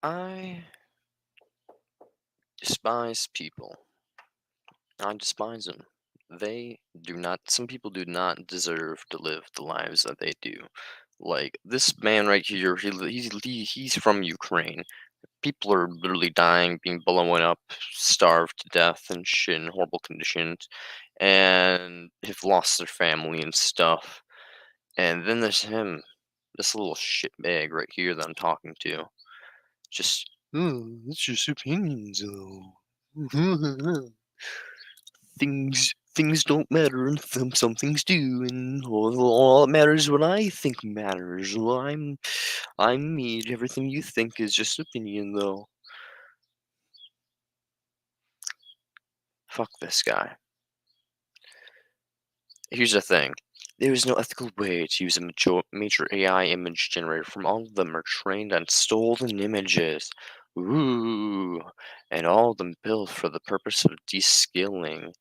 I despise people. I despise them. Some people do not deserve to live the lives that they do. Like this man right here, he's from Ukraine. People are literally dying, being blown up, starved to death and shit in horrible conditions, and have lost their family and stuff. And then there's him, this little shitbag right here that I'm talking to. Just, oh, it's just opinions, though. Things don't matter, and some things do, and all that matters is what I think matters. Well, I'm me. Everything you think is just opinion, though. Fuck this guy. Here's the thing. There is no ethical way to use a major AI image generator from all of them are trained on stolen images. Ooh, and all of them built for the purpose of descaling,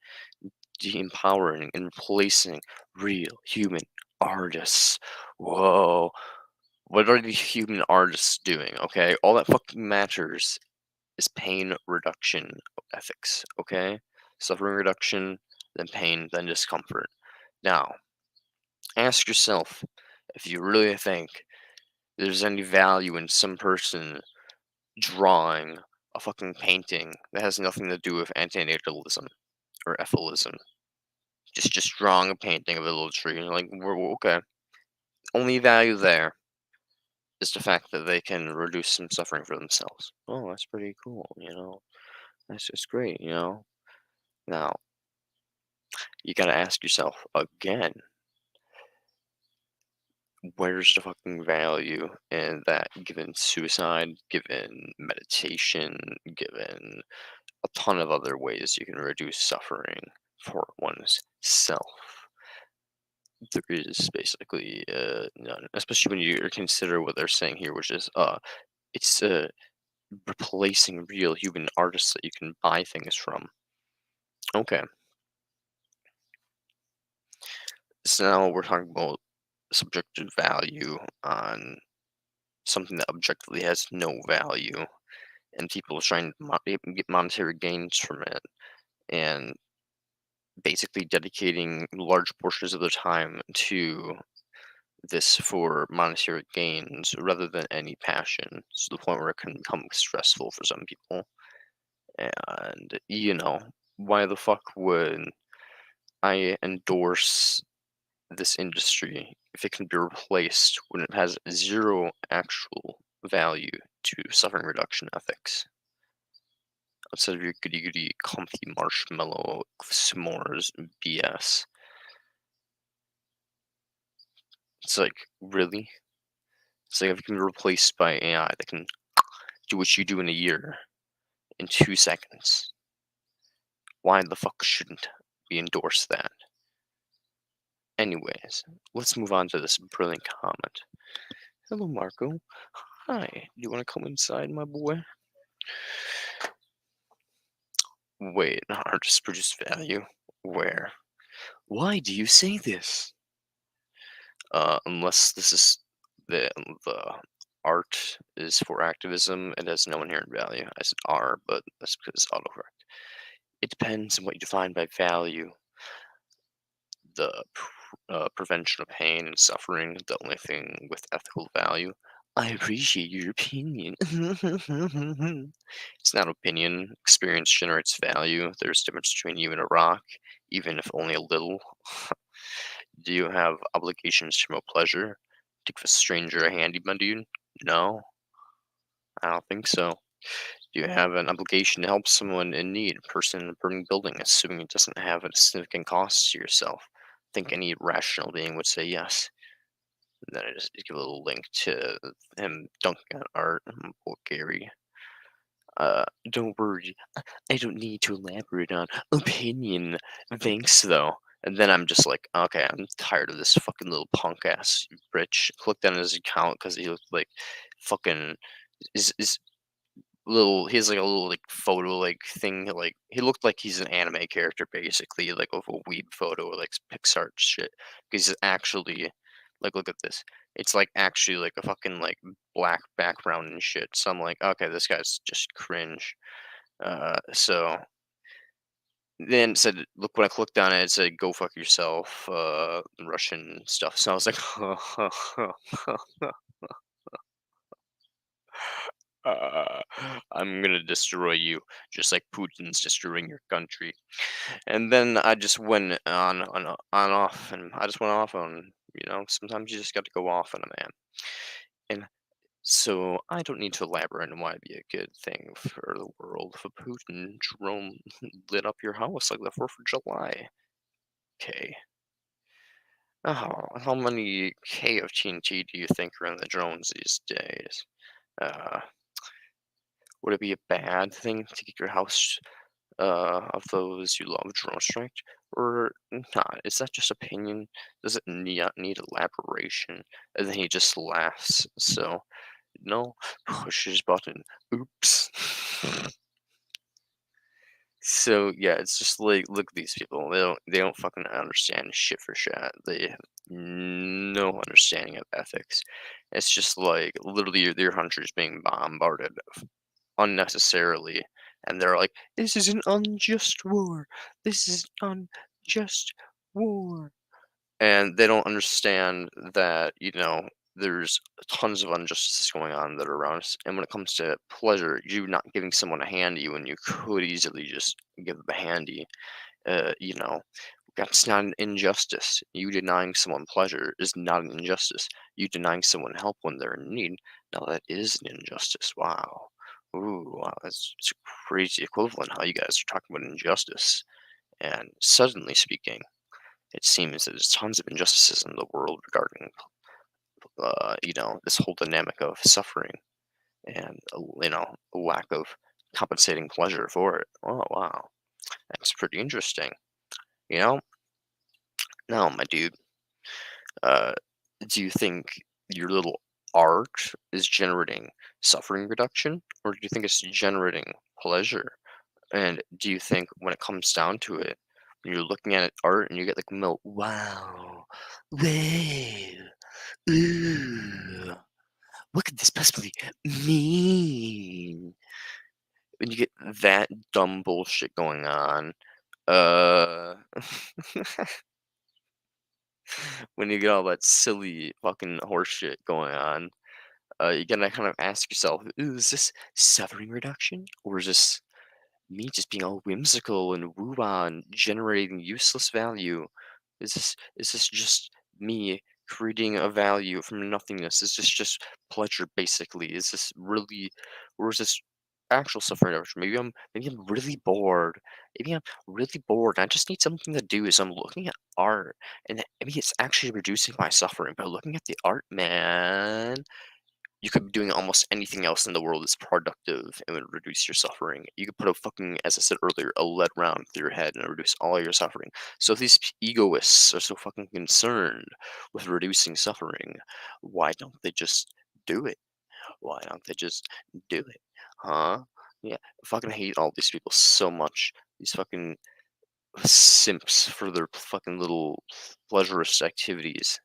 de-empowering, and replacing real human artists. Whoa. What are the human artists doing, okay? All that fucking matters is pain reduction ethics, okay? Suffering reduction, then pain, then discomfort. Now, ask yourself if you really think there's any value in some person drawing a fucking painting that has nothing to do with antinatalism or ephilism. Just drawing a painting of a little tree. And like, we're okay. Only value there is the fact that they can reduce some suffering for themselves. Oh, that's pretty cool. That's just great. Now, you gotta ask yourself again, where's the fucking value in that given suicide, given meditation, given a ton of other ways you can reduce suffering for one's self? There is basically none, especially when you consider what they're saying here, which is it's replacing real human artists that you can buy things from. Okay, so now we're talking about subjective value on something that objectively has no value, and people are trying to get monetary gains from it, and basically dedicating large portions of their time to this for monetary gains rather than any passion, to the point where it can become stressful for some people. And why the fuck would I endorse this industry if it can be replaced when it has zero actual value to suffering reduction ethics? Outside of your goody goody comfy marshmallow s'mores BS. It's like, really? It's like if it can be replaced by AI that can do what you do in a year in 2 seconds. Why the fuck shouldn't we endorse that? Anyways, let's move on to this brilliant comment. Hello, Marco. Hi. Do you want to come inside, my boy? Wait, artists produce value? Where? Why do you say this? Unless this is the art is for activism, it has no inherent value. I said R, but that's because it's autocorrect. It depends on what you define by value. The prevention of pain and suffering, the only thing with ethical value. I appreciate your opinion. It's not opinion. Experience generates value. There's a difference between you and a rock, even if only a little. Do you have obligations to promote pleasure? To give a stranger a handy dude? No, I don't think so. Do you have an obligation to help someone in need, a person in a burning building, assuming it doesn't have a significant cost to yourself? I think any rational being would say yes. And then I just give a little link to him dunking on art. Poor Gary. Don't worry, I don't need to elaborate on opinion. Thanks, though. And then I'm just like, okay, I'm tired of this fucking little punk ass bitch. Clicked on his account because he looked like fucking is little. He has like a little like photo like thing. Like he looked like he's an anime character basically, like of a weeb photo or like Pixar shit. Because he's actually like, look at this. It's like actually like a fucking like black background and shit. So I'm like, okay, this guy's just cringe. So then it said, look, when I clicked on it, it said, go fuck yourself, Russian stuff. So I was like, uh, I'm gonna destroy you, just like Putin's destroying your country. And then I just went on off, and I just went off on, sometimes you just got to go off on a man. And so I don't need to elaborate on why it'd be a good thing for the world if a Putin drone lit up your house like the 4th of July. Okay. How many K of TNT do you think are in the drones these days? Uh, would it be a bad thing to get your house of those you love drone striked, or not? Is that just opinion? Does it need elaboration? And then he just laughs. So no, push his button. Oops. So yeah, it's just like look at these people. They don't fucking understand shit for shit. They have no understanding of ethics. It's just like literally their country's being bombarded unnecessarily, and they're like, "This is an unjust war. This is an unjust war." And they don't understand that, there's tons of injustices going on that are around us. And when it comes to pleasure, you not giving someone a handy when you could easily just give them a handy, you know, that's not an injustice. You denying someone pleasure is not an injustice. You denying someone help when they're in need, now that is an injustice. Wow. Ooh, wow, that's it's a crazy equivalent how you guys are talking about injustice. And suddenly speaking, it seems that there's tons of injustices in the world regarding, this whole dynamic of suffering and, a lack of compensating pleasure for it. Oh, wow. That's pretty interesting. You know, now, my dude, uh, do you think your little art is generating suffering reduction, or do you think it's generating pleasure? And do you think when it comes down to it, when you're looking at art and you get like, wow, whoa, ooh, what could this possibly mean? When you get that dumb bullshit going on, uh, when you get all that silly fucking horseshit going on, you gotta kind of ask yourself, "Ooh, is this suffering reduction? Or is this me just being all whimsical and woo-wah and generating useless value? Is this just me creating a value from nothingness? Is this just pleasure basically? Is this really, or is this actual suffering reduction? Maybe I'm really bored. Maybe I'm really bored and I just need something to do. So I'm looking at art and maybe it's actually reducing my suffering by looking at the art, man. You could be doing almost anything else in the world that's productive and would reduce your suffering. You could put a fucking, as I said earlier, a lead round through your head and reduce all your suffering. So if these egoists are so fucking concerned with reducing suffering, why don't they just do it? Why don't they just do it? Huh? Yeah, I fucking hate all these people so much. These fucking simps for their fucking little pleasurous activities.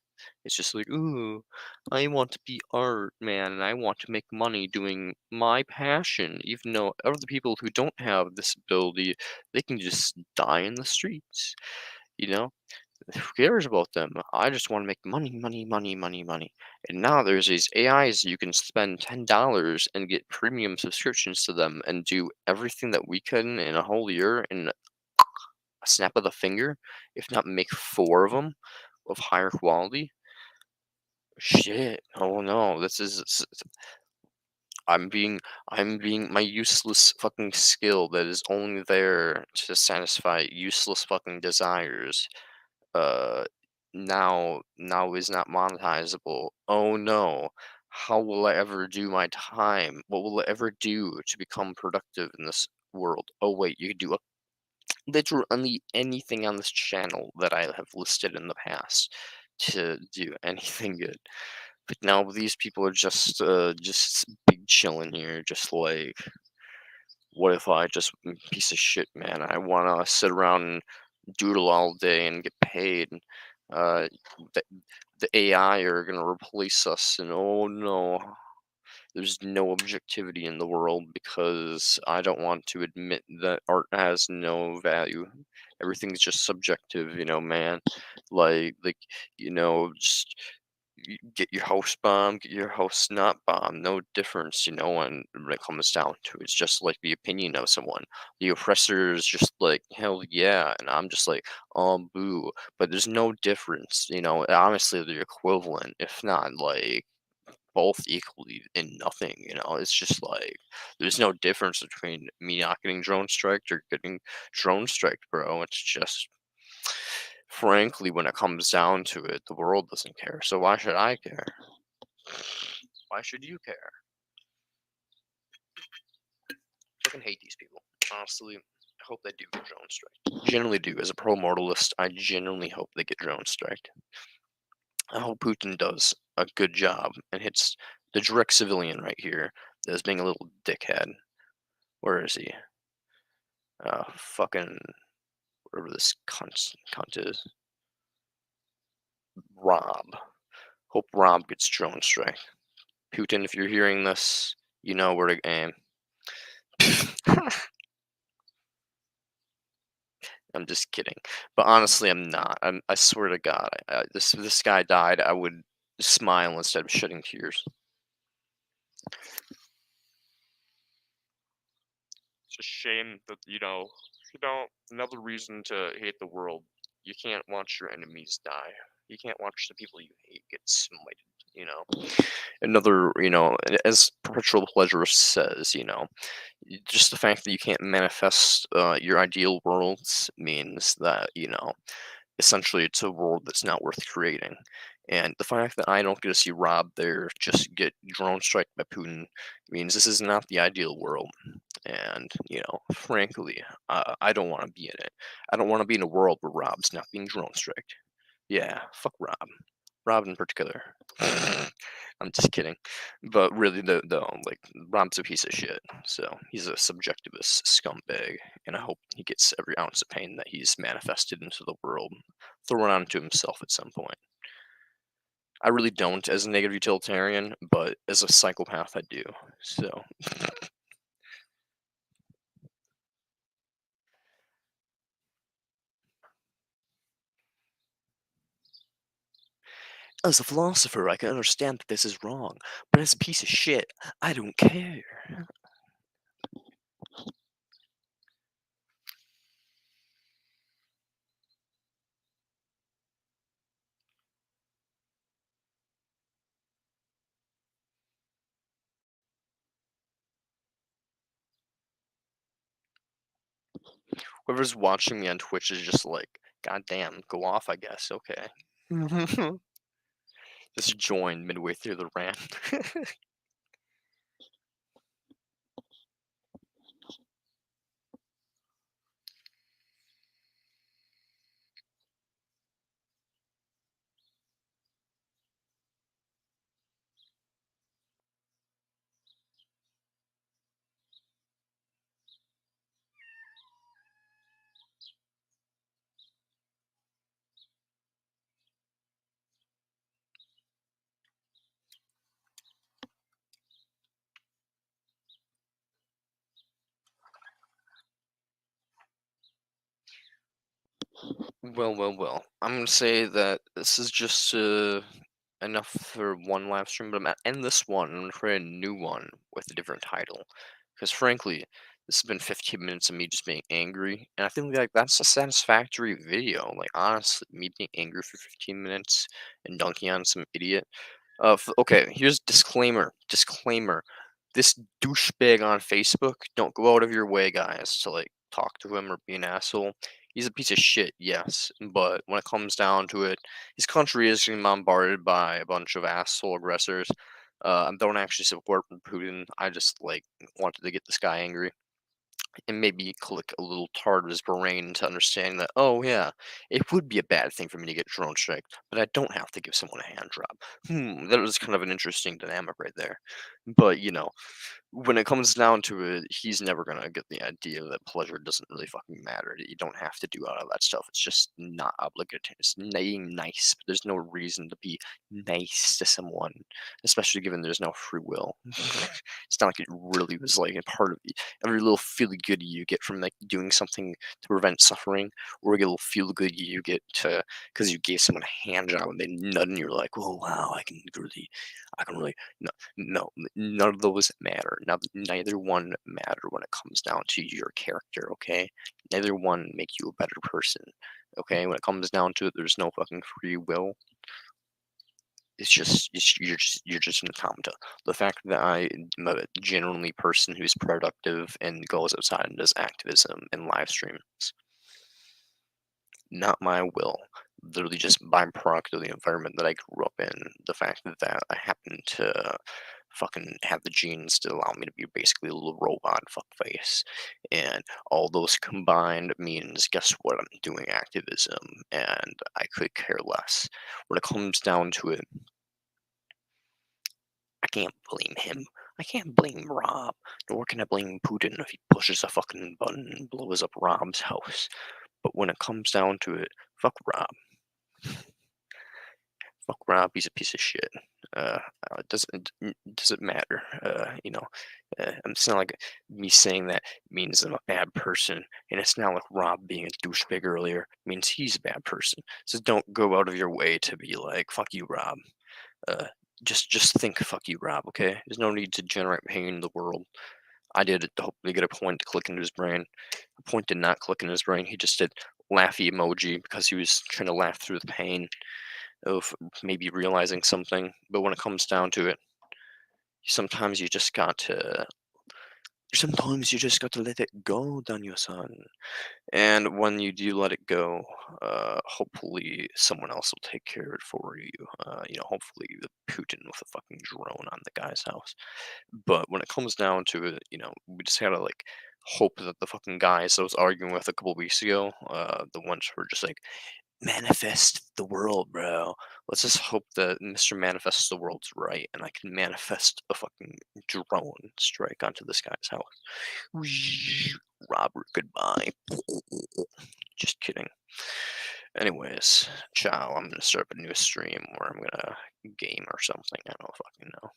It's just like, ooh, I want to be art, man, and I want to make money doing my passion, even though other people who don't have this ability, they can just die in the streets. You know, who cares about them? I just want to make money, money, money, money, money. And now there's these AIs you can spend $10 and get premium subscriptions to them and do everything that we couldn't in a whole year in a snap of the finger, if not make 4 of them of higher quality. Shit. Oh no, this is I'm being I'm being my useless fucking skill that is only there to satisfy useless fucking desires. Uh now is not monetizable. Oh no. How will I ever do my time? What will I ever do to become productive in this world? Oh wait, you can do literally anything on this channel that I have listed in the past to do anything good. But now these people are just big chilling here, just like, what if I just piece of shit, man? I want to sit around and doodle all day and get paid. Uh, th- the AI are gonna replace us, and oh no, there's no objectivity in the world because I don't want to admit that art has no value. Everything's just subjective, man. Like, just get your house bombed, get your house not bombed. No difference, when it comes down to it. It's just like the opinion of someone. The oppressor is just like, hell yeah. And I'm just like, boo. But there's no difference, honestly, they're equivalent, if not like both equally in nothing, it's just like there's no difference between me not getting drone striked or getting drone striked, bro. It's just frankly, when it comes down to it, the world doesn't care. So why should I care? Why should you care? Fucking hate these people. Honestly, I hope they do get drone striked. Generally do. As a pro mortalist, I genuinely hope they get drone striked. I hope Putin does a good job and hits the direct civilian right here that is being a little dickhead. Where is he? Fucking whatever this cunt is. Rob. Hope Rob gets drone strike. Putin, if you're hearing this, you know where to aim. I'm just kidding, but honestly, I'm not. I swear to God, this guy died. I would smile instead of shedding tears. It's a shame that another reason to hate the world. You can't watch your enemies die. You can't watch the people you hate get smited. Another, as Perpetual Pleasure says, just the fact that you can't manifest your ideal worlds means that essentially it's a world that's not worth creating. And the fact that I don't get to see Rob there just get drone strike by Putin means this is not the ideal world. And frankly, I don't want to be in it. I don't want to be in a world where Rob's not being drone striked. Yeah, fuck Rob. Rob in particular. I'm just kidding, but really, like Rob's a piece of shit. So he's a subjectivist scumbag, and I hope he gets every ounce of pain that he's manifested into the world thrown onto himself at some point. I really don't as a negative utilitarian, but as a psychopath, I do. So as a philosopher, I can understand that this is wrong, but as a piece of shit, I don't care. Whoever's watching me on Twitch is just like, God damn, go off, I guess. Okay. Just joined midway through the rant. Well. I'm gonna say that this is just enough for one live stream, but I'm gonna end this one. I'm gonna create a new one with a different title. Because frankly, this has been 15 minutes of me just being angry, and I think like that's a satisfactory video. Like honestly, me being angry for 15 minutes and dunking on some idiot. Okay, here's disclaimer. Disclaimer. This douchebag on Facebook, don't go out of your way, guys, to like talk to him or be an asshole. He's a piece of shit, yes, but when it comes down to it, his country is getting bombarded by a bunch of asshole aggressors. I don't actually support Putin. I just like wanted to get this guy angry and maybe click a little part of his brain to understanding that, oh yeah, it would be a bad thing for me to get drone strike, but I don't have to give someone a hand job. That was kind of an interesting dynamic right there. But when it comes down to it, he's never gonna get the idea that pleasure doesn't really fucking matter. You don't have to do all of that stuff. It's just not obligatory. It's being nice, but there's no reason to be nice to someone, especially given there's no free will. It's not like it really was like a part of every little feel good you get from like doing something to prevent suffering, or a little feel good you get to because you gave someone a hand job and they nut and you're like, oh wow, I can really no, none of those matter. Now, neither one matter when it comes down to your character, okay? Neither one make you a better person, okay? When it comes down to it, there's no fucking free will. You're just an automata. The fact that I am a genuinely person who's productive and goes outside and does activism and live streams, not my will. Literally just byproduct of the environment that I grew up in. The fact that I happen to fucking have the genes to allow me to be basically a little robot fuckface. And all those combined means, guess what? I'm doing activism and I could care less. When it comes down to it, I can't blame him. I can't blame Rob. Nor can I blame Putin if he pushes a fucking button and blows up Rob's house. But when it comes down to it, fuck Rob. Fuck Rob, he's a piece of shit. Uh, it doesn't matter. It's not like me saying that means I'm a bad person, and it's not like Rob being a douchebag earlier means he's a bad person. So don't go out of your way to be like fuck you, Rob. Uh, just think fuck you, Rob. Okay, there's no need to generate pain in the world. I did it to hopefully get a point to click into his brain. A point did not click in his brain. He just did laughy emoji because he was trying to laugh through the pain of maybe realizing something. But when it comes down to it, sometimes you just got to let it go, Daniel-san. And when you do let it go, hopefully someone else will take care of it for you. Hopefully the Putin with a fucking drone on the guy's house. But when it comes down to it, we just gotta like hope that the fucking guys I was arguing with a couple weeks ago, the ones who were just like, manifest the world, bro. Let's just hope that Mr. Manifests the world's right, and I can manifest a fucking drone strike onto this guy's house. Robert, goodbye. Just kidding. Anyways, ciao. I'm gonna start up a new stream where I'm gonna game or something. I don't fucking know.